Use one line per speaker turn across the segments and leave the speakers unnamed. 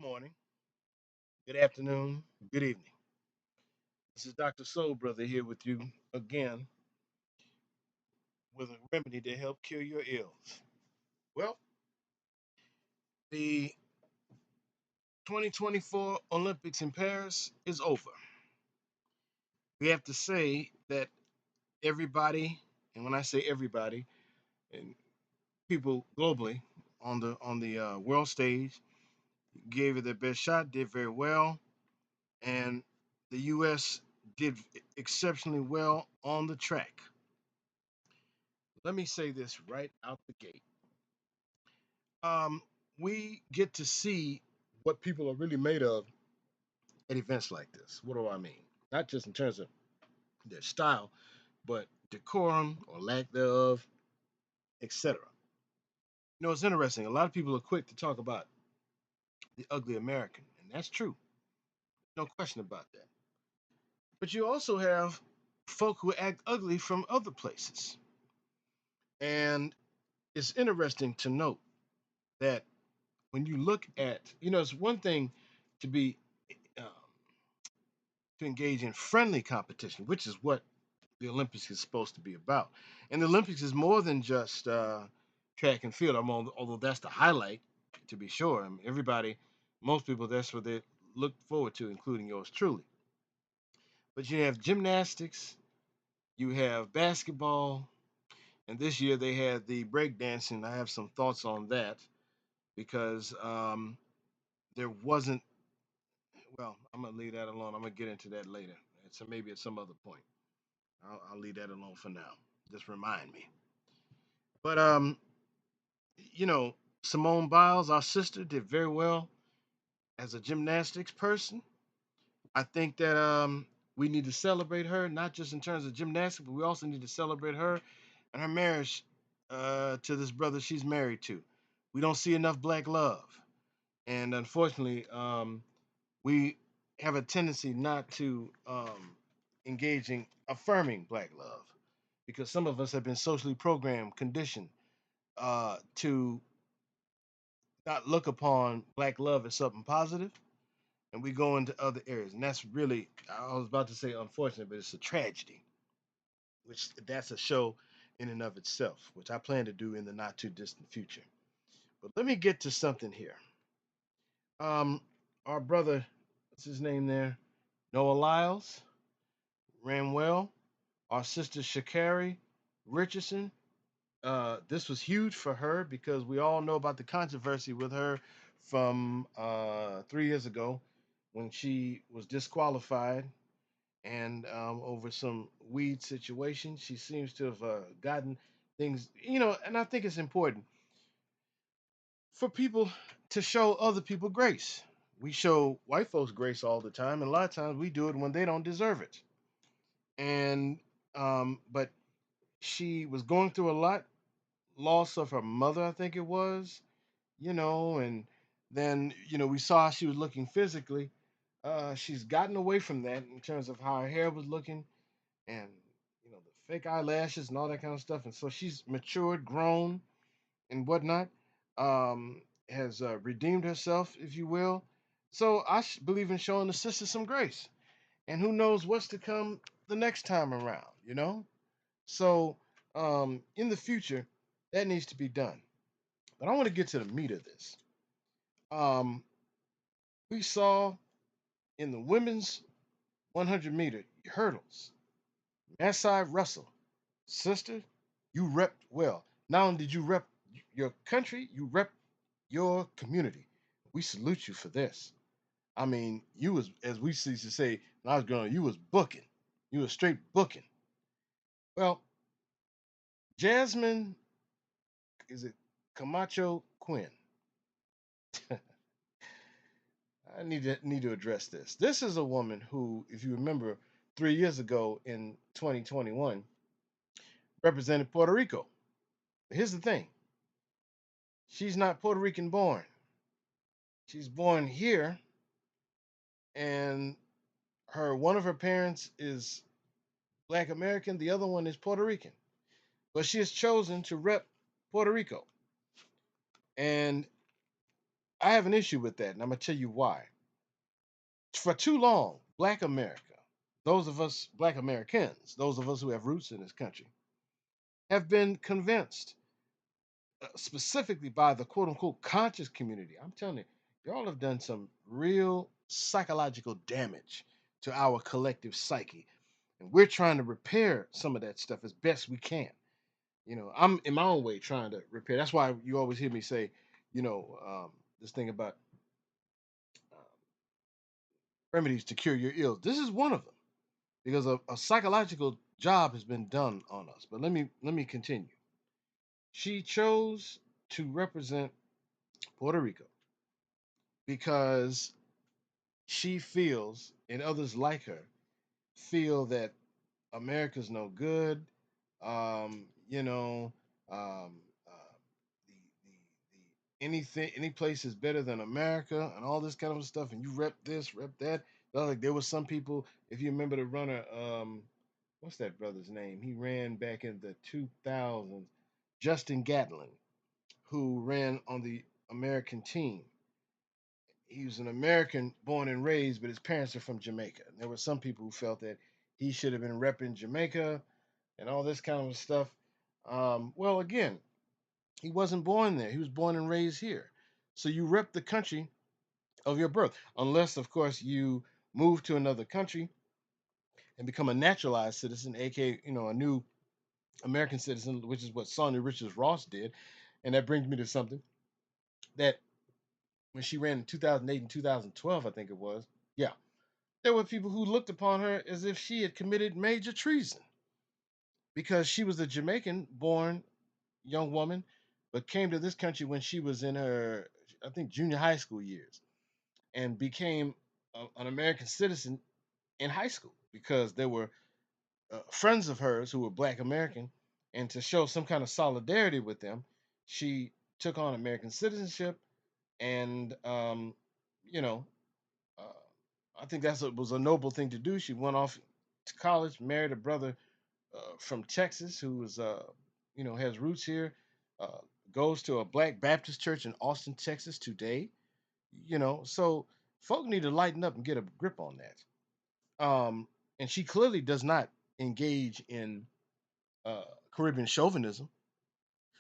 Morning, good afternoon, good evening. This is Dr. Soul Brother here with you again with a remedy to help cure your ills. Well, the 2024 Olympics in Paris is over. We have to say that everybody, and when I say everybody, and people globally on the world stage gave it their best shot, did very well, and the U.S. did exceptionally well on the track. Let me say this right out the gate. um, we get to see what people are really made of at events like this. What do I mean? Not just in terms of their style, but decorum or lack thereof, etc. It's interesting. A lot of people are quick to talk about the ugly American, and that's true. No question about that. But you also have folk who act ugly from other places. And it's interesting to note that when you look at, it's one thing to be um, to engage in friendly competition, which is what the Olympics is supposed to be about. And the Olympics is more than just track and field. Although that's the highlight, to be sure. I mean, most people, that's what they look forward to, including yours truly. But you have gymnastics, you have basketball, and this year they had the breakdancing. I have some thoughts on that because there wasn't. Well, I'm gonna leave that alone. I'm gonna get into that later. So maybe at some other point. I'll leave that alone for now. Just remind me. But you know, Simone Biles, our sister, did very well as a gymnastics person. I think that we need to celebrate her, not just in terms of gymnastics, but we also need to celebrate her and her marriage to this brother she's married to. We don't see enough black love, and unfortunately, we have a tendency not to engage in affirming black love because some of us have been socially programmed, conditioned to not look upon black love as something positive, and we go into other areas, and that's really, I was about to say unfortunate, but it's a tragedy. Which that's a show in and of itself, which I plan to do in the not too distant future. But let me get to something here. Um, our brother, what's his name there? Noah Lyles ran well. Our sister Shakari Richardson. This was huge for her because we all know about the controversy with her from 3 years ago when she was disqualified and over some weed situation. She seems to have gotten things, and I think it's important for people to show other people grace. We show white folks grace all the time, and a lot of times we do it when they don't deserve it. And but she was going through a lot, loss of her mother, I think it was, and then we saw she was looking physically. She's gotten away from that in terms of how her hair was looking and the fake eyelashes and all that kind of stuff. And so she's matured, grown, and whatnot. Has redeemed herself, if you will. So believe in showing the sister some grace, and who knows what's to come the next time around. So in the future, that needs to be done. But I want to get to the meat of this. Um, we saw in the women's 100-meter hurdles, Massai Russell. Sister, you repped well. Not only did you rep your country, you rep your community. We salute you for this. I mean, you was, as we used to say when I was growing up, you was booking. You was straight booking. Well, Jasmine, is it Camacho Quinn? I need to address this. This is a woman who, if you remember, 3 years ago in 2021, represented Puerto Rico. Here's the thing: she's not Puerto Rican born. She's born here, and one of her parents is Black American, the other one is Puerto Rican. But she has chosen to rep Puerto Rico. And I have an issue with that, and I'm gonna tell you why. For too long, Black America, those of us Black Americans, those of us who have roots in this country, have been convinced, specifically by the quote unquote conscious community. I'm telling you, y'all have done some real psychological damage to our collective psyche. And we're trying to repair some of that stuff as best we can. I'm in my own way trying to repair. That's why you always hear me say, this thing about uh, remedies to cure your ills. This is one of them because a psychological job has been done on us. But let me continue. She chose to represent Puerto Rico because she feels, and others like her, feel that America's no good. You know, um, the, the any place is better than America, and all this kind of stuff. And you rep this, rep that. Like there was some people, if you remember the runner, what's that brother's name? He ran back in the 2000s, Justin Gatlin, who ran on the American team. He was an American born and raised, but his parents are from Jamaica. And there were some people who felt that he should have been repping Jamaica and all this kind of stuff. Well, again, he wasn't born there. He was born and raised here. So you rep the country of your birth, unless, of course, you move to another country and become a naturalized citizen, aka, a new American citizen, which is what Sonia Richards Ross did. And that brings me to something that when she ran in 2008 and 2012, I think it was, yeah, there were people who looked upon her as if she had committed major treason because she was a Jamaican born young woman, but came to this country when she was in her, I think, junior high school years and became an American citizen in high school because there were friends of hers who were Black American. And to show some kind of solidarity with them, she took on American citizenship. And, you know, uh, I think was a noble thing to do. She went off to college, married a brother from Texas who was, has roots here. Uh, Goes to a Black Baptist church in Austin, Texas today. So folk need to lighten up and get a grip on that. And she clearly does not engage in Caribbean chauvinism.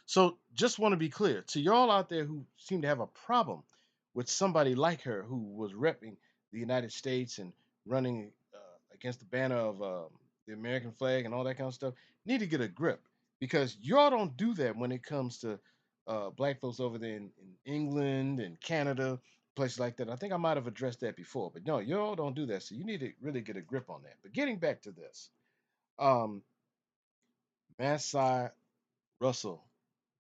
So just want to be clear to y'all out there who seem to have a problem with somebody like her who was repping the United States and running against the banner of the American flag and all that kind of stuff, need to get a grip because y'all don't do that when it comes to black folks over there in England and Canada, places like that. I think I might have addressed that before, but no, y'all don't do that. So you need to really get a grip on that. But getting back to this, um, Masai Russell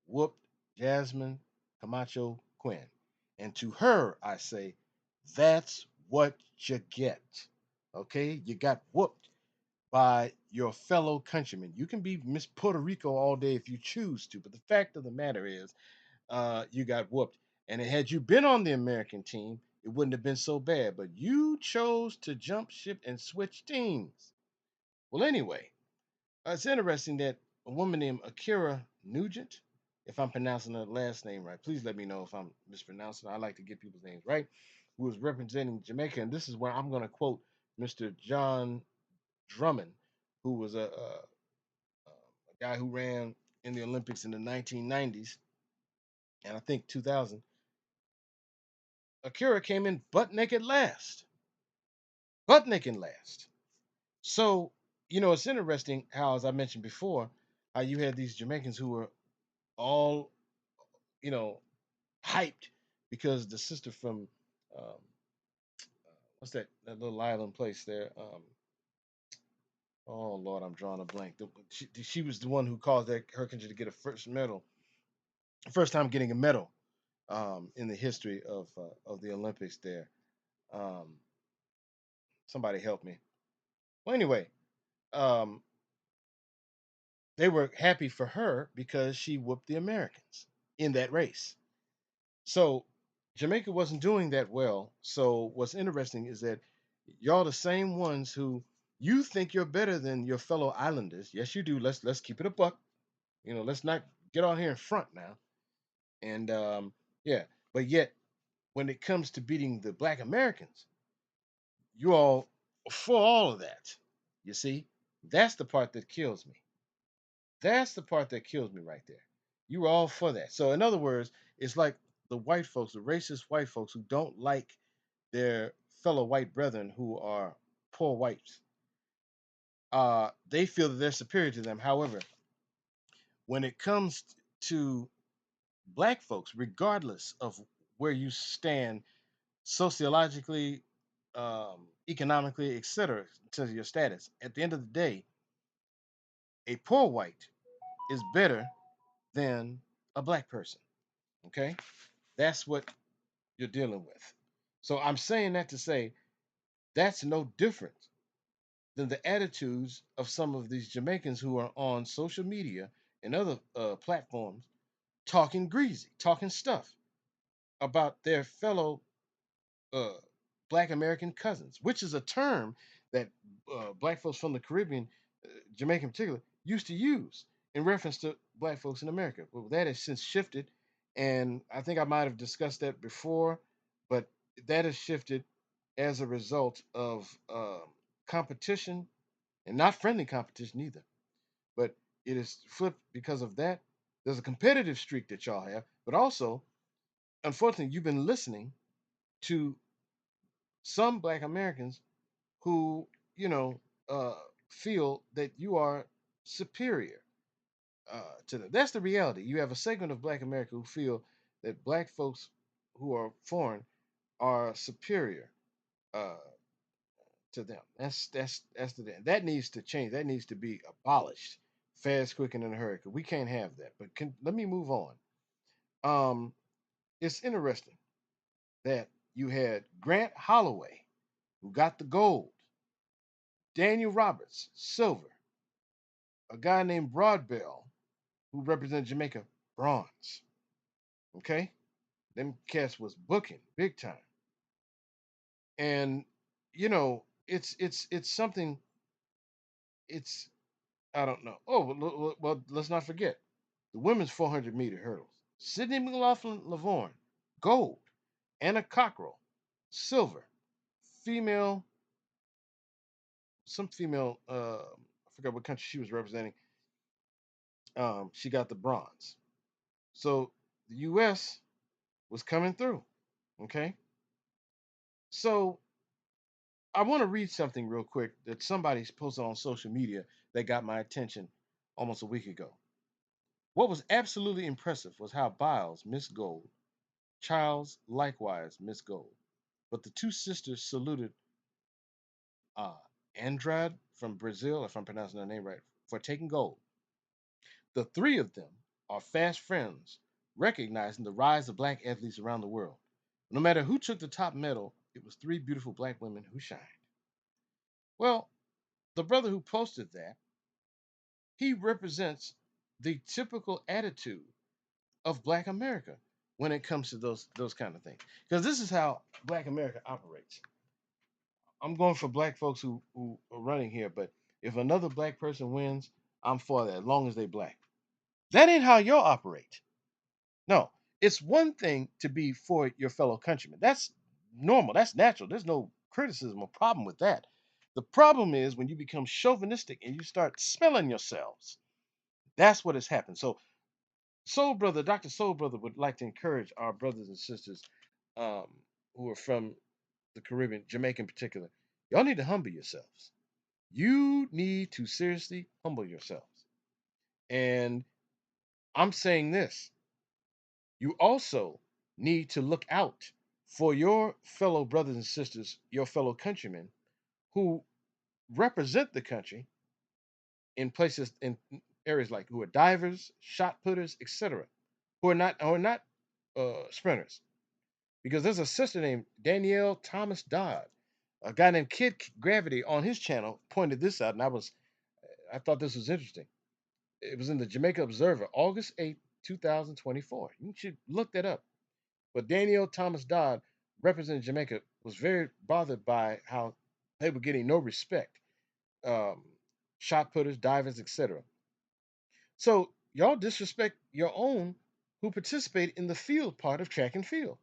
whooped Jasmine Camacho Quinn. And to her, I say, that's what you get. Okay? You got whooped by your fellow countrymen. You can be Miss Puerto Rico all day if you choose to, but the fact of the matter is, you got whooped. And had you been on the American team, it wouldn't have been so bad. But you chose to jump ship and switch teams. Well, anyway, it's interesting that a woman named Akira Nugent, if I'm pronouncing her last name right, please let me know if I'm mispronouncing. I like to get people's names right. Who was representing Jamaica, and this is where I'm going to quote Mr. John Drummond, who was a guy who ran in the Olympics in the 1990s and I think 2000. Akira came in butt naked last. So it's interesting how, as I mentioned before, how you had these Jamaicans who were all you know hyped because the sister from um, what's that little island place there? Oh Lord, I'm drawing a blank. She was the one who caused her country to get a first time getting a medal in the history of the Olympics. There, um, somebody help me. Well, anyway, um, they were happy for her because she whooped the Americans in that race. So Jamaica wasn't doing that well. So what's interesting is that y'all the same ones who you think you're better than your fellow islanders. Yes, you do. Let's keep it a buck. Let's not get on here in front now. And yeah, but yet when it comes to beating the black Americans, you all for all of that. You see, that's the part that kills me. That's the part that kills me right there. You were all for that. So, in other words, it's like the white folks, the racist white folks who don't like their fellow white brethren who are poor whites. They feel that they're superior to them. However, when it comes to black folks, regardless of where you stand sociologically, economically, etc., to your status, at the end of the day, a poor white is better than a black person. Okay, that's what you're dealing with. So I'm saying that to say that's no different than the attitudes of some of these Jamaicans who are on social media and other platforms talking greasy, talking stuff about their fellow uh, Black American cousins, which is a term that Black folks from the Caribbean, Jamaica in particular, used to use in reference to Black folks in America. Well, that has since shifted, and I think I might have discussed that before, but that has shifted as a result of competition and not friendly competition either. But it is flipped because of that. There's a competitive streak that y'all have, but also, unfortunately, you've been listening to some Black Americans who, you know, feel that you are superior to them. That's the reality. You have a segment of Black America who feel that Black folks who are foreign are superior uh, to them. That's that needs to change. That needs to be abolished fast, quick, and in a hurry. 'Cause we can't have that. But let me move on. Um, it's interesting that you had Grant Holloway who got the gold, Daniel Roberts silver, a guy named Broadbell who represented Jamaica bronze. Okay, them cats was booking big time, and it's something. It's I don't know. Oh well, let's not forget the women's 400-meter hurdles. Sydney McLaughlin Lavorne, gold. Anna Cockrell, silver. Female, some female. I forgot what country she was representing. She got the bronze. So the U.S. was coming through. Okay, so I want to read something real quick that somebody's posted on social media that got my attention almost a week ago. What was absolutely impressive was how Biles missed gold, Charles likewise missed gold, but the two sisters saluted uh, Andrade from Brazil, if I'm pronouncing her name right, for taking gold. The three of them are fast friends, recognizing the rise of black athletes around the world. No matter who took the top medal, it was three beautiful black women who shined. Well, the brother who posted that, he represents the typical attitude of black America when it comes to those kind of things. Because this is how black America operates. I'm going for black folks who are running here, but if another black person wins, I'm for that as long as they black. That ain't how y'all operate. No, it's one thing to be for your fellow countrymen. That's normal. That's natural. There's no criticism or problem with that. The problem is when you become chauvinistic and you start smelling yourselves. That's what has happened. So Soul Brother, Dr. Soul Brother would like to encourage our brothers and sisters um, who are from the Caribbean, Jamaica in particular. Y'all need to humble yourselves. You need to seriously humble yourselves. And I'm saying this, you also need to look out for your fellow brothers and sisters, your fellow countrymen who represent the country in places in areas like who are divers, shot putters, etc., who are not sprinters. Because there's a sister named Danielle Thomas Dodd, a guy named Kid Gravity on his channel pointed this out, and I thought this was interesting. It was in the Jamaica Observer, August 8th, 2024. You should look that up. But Danielle Thomas Dodd, representing Jamaica, was very bothered by how they were getting no respect. Um, Shot putters, divers, etc. So y'all disrespect your own who participate in the field part of track and field.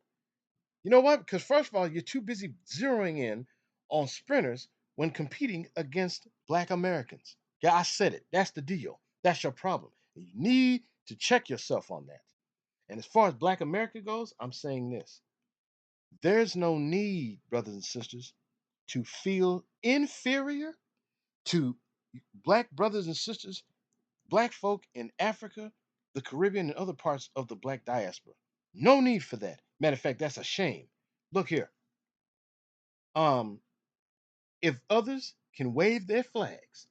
You know what? Because first of all, you're too busy zeroing in on sprinters when competing against black Americans. Yeah, I said it. That's the deal. That's your problem. You need to check yourself on that. And as far as black America goes, I'm saying this. There's no need, brothers and sisters, to feel inferior to black brothers and sisters, black folk in Africa, the Caribbean, and other parts of the black diaspora. No need for that. Matter of fact, that's a shame. Look here. Um, if others can wave their flags,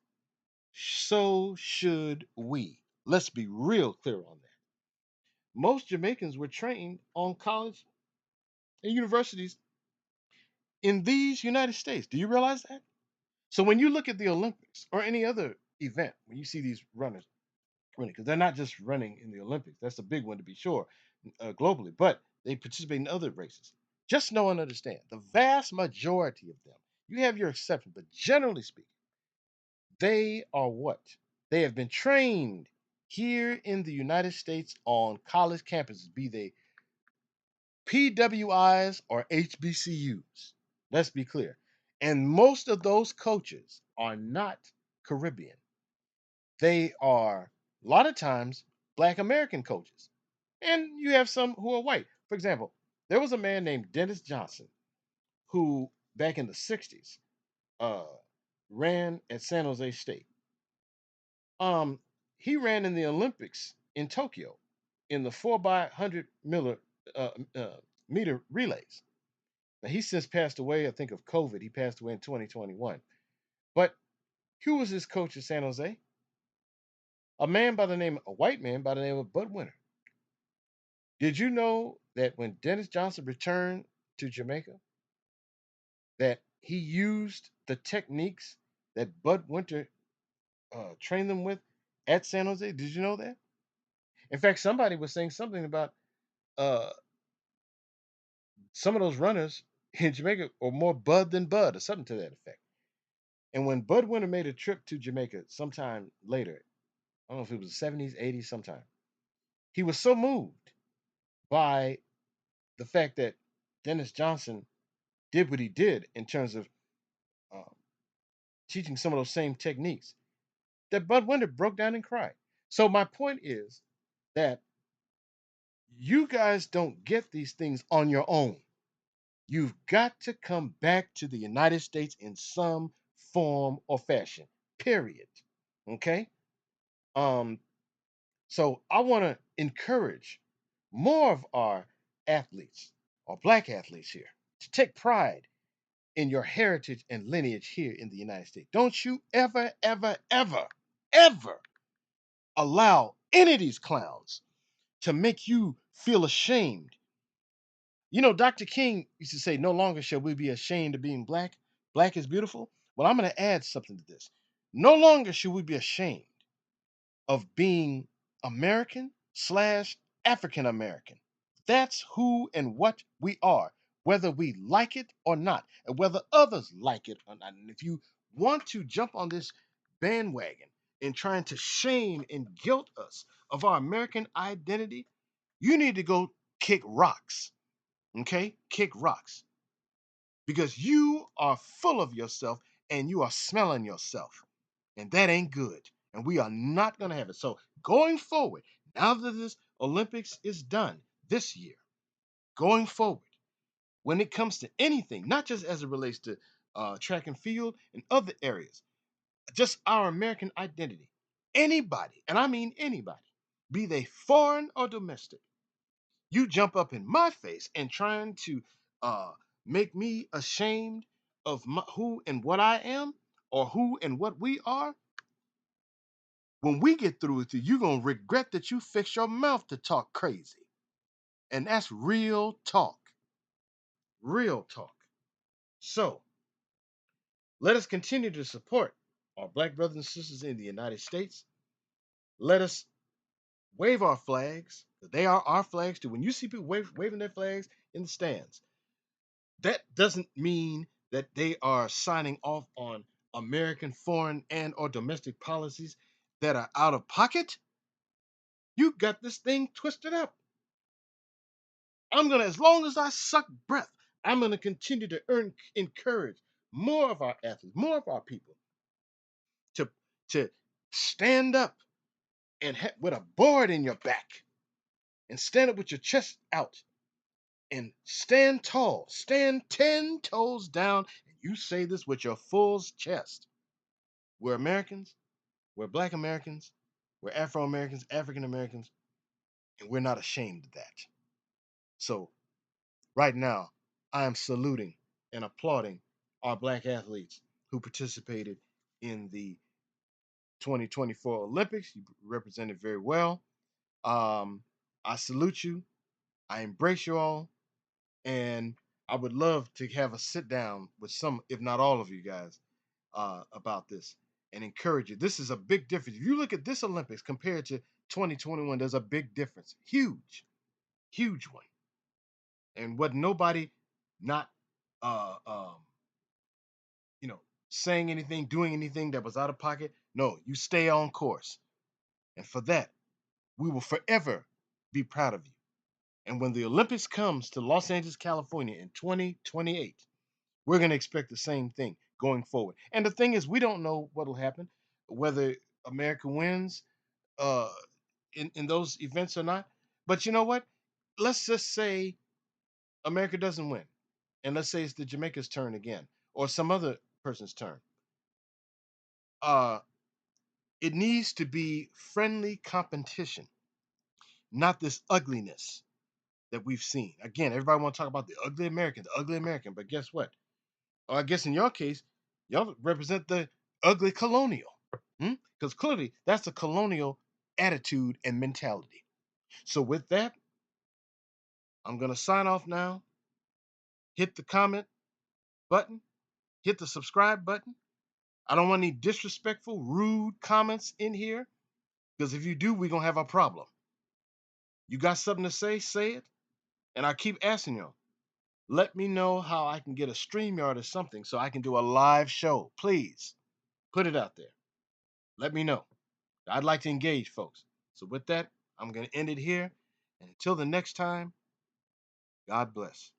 so should we. Let's be real clear on that. Most Jamaicans were trained on college and universities in these United States. Do you realize that? So when you look at the Olympics or any other event, when you see these runners running, because they're not just running in the Olympics, that's a big one to be sure, globally, but they participate in other races. Just know and understand the vast majority of them, you have your exceptions, but generally speaking, they are what? They have been trained here in the United States on college campuses, be they PWIs or HBCUs. Let's be clear. And most of those coaches are not Caribbean. They are a lot of times black American coaches. And you have some who are white. For example, there was a man named Dennis Johnson who, back in the 60s, uh, ran at San Jose State. Um, he ran in the Olympics in Tokyo in the 4 by 100 uh, uh, meter relays. Now, he's since passed away, I think, of COVID. He passed away in 2021. But who was his coach at San Jose? A white man by the name of Bud Winter. Did you know that when Dennis Johnson returned to Jamaica, that he used the techniques that Bud Winter trained them with at San Jose? Did you know that? In fact, somebody was saying something about uh, some of those runners in Jamaica are more Bud than Bud, or something to that effect. And when Bud Winter made a trip to Jamaica sometime later, I don't know if it was the 70s, 80s, sometime, he was so moved by the fact that Dennis Johnson did what he did in terms of um, teaching some of those same techniques that Bud Winter broke down and cried. So my point is that you guys don't get these things on your own. You've got to come back to the United States in some form or fashion. Period. Okay? Um, so I want to encourage more of our athletes, our black athletes here, to take pride in your heritage and lineage here in the United States. Don't you ever, ever, ever, ever allow any of these clowns to make you feel ashamed. You know, Dr. King used to say, no longer shall we be ashamed of being black. Black is beautiful. Well, I'm going to add something to this. No longer should we be ashamed of being American slash African American. That's who and what we are, whether we like it or not, and whether others like it or not. And if you want to jump on this bandwagon in trying to shame and guilt us of our American identity, you need to go kick rocks. Okay? Kick rocks. Because you are full of yourself and you are smelling yourself. And that ain't good. And we are not going to have it. So, going forward, now that this Olympics is done this year, going forward, when it comes to anything, not just as it relates to track and field and other areas, just our American identity, anybody, and I mean anybody, be they foreign or domestic, you jump up in my face and trying to uh, make me ashamed of who and what I am or who and what we are, when we get through with you, you're going to regret that you fixed your mouth to talk crazy. And that's real talk. Real talk. So let us continue to support our black brothers and sisters in the United States. Let us wave our flags. They are our flags too. When you see people waving their flags in the stands, that doesn't mean that they are signing off on American foreign and or domestic policies that are out of pocket. You got this thing twisted up. as long as I suck breath, I'm gonna continue to encourage more of our athletes, more of our people to to stand up and with a board in your back and stand up with your chest out and stand tall, stand 10 toes down. And you say this with your full chest. We're Americans, we're Black Americans, we're Afro Americans, African Americans, and we're not ashamed of that. So, right now, I am saluting and applauding our Black athletes who participated in the 2024 Olympics. You represented very well. Um, I salute you. I embrace you all. And I would love to have a sit down with some, if not all of you guys, about this and encourage you. This is a big difference. If you look at this Olympics compared to 2021, there's a big difference. Huge, huge one. And what nobody not, uh, um, you know, saying anything, doing anything that was out of pocket. No, you stay on course. And for that, we will forever be proud of you. And when the Olympics comes to Los Angeles, California in 2028, we're going to expect the same thing going forward. And the thing is, we don't know what will happen, whether America wins uh, in those events or not. But you know what? Let's just say America doesn't win. And let's say it's the Jamaica's turn again or some other person's turn. Uh, it needs to be friendly competition, not this ugliness that we've seen. Again, everybody want to talk about the ugly American. But guess what? Or I guess in your case, y'all represent the ugly colonial. Because clearly that's a colonial attitude and mentality. So with that, I'm gonna sign off now. Hit the comment button, hit the subscribe button. I don't want any disrespectful, rude comments in here. Because if you do, we're gonna have a problem. You got something to say it. And I keep asking y'all, let me know how I can get a StreamYard or something so I can do a live show. Please put it out there. Let me know. I'd like to engage folks. So with that, I'm going to end it here. And until the next time, God bless.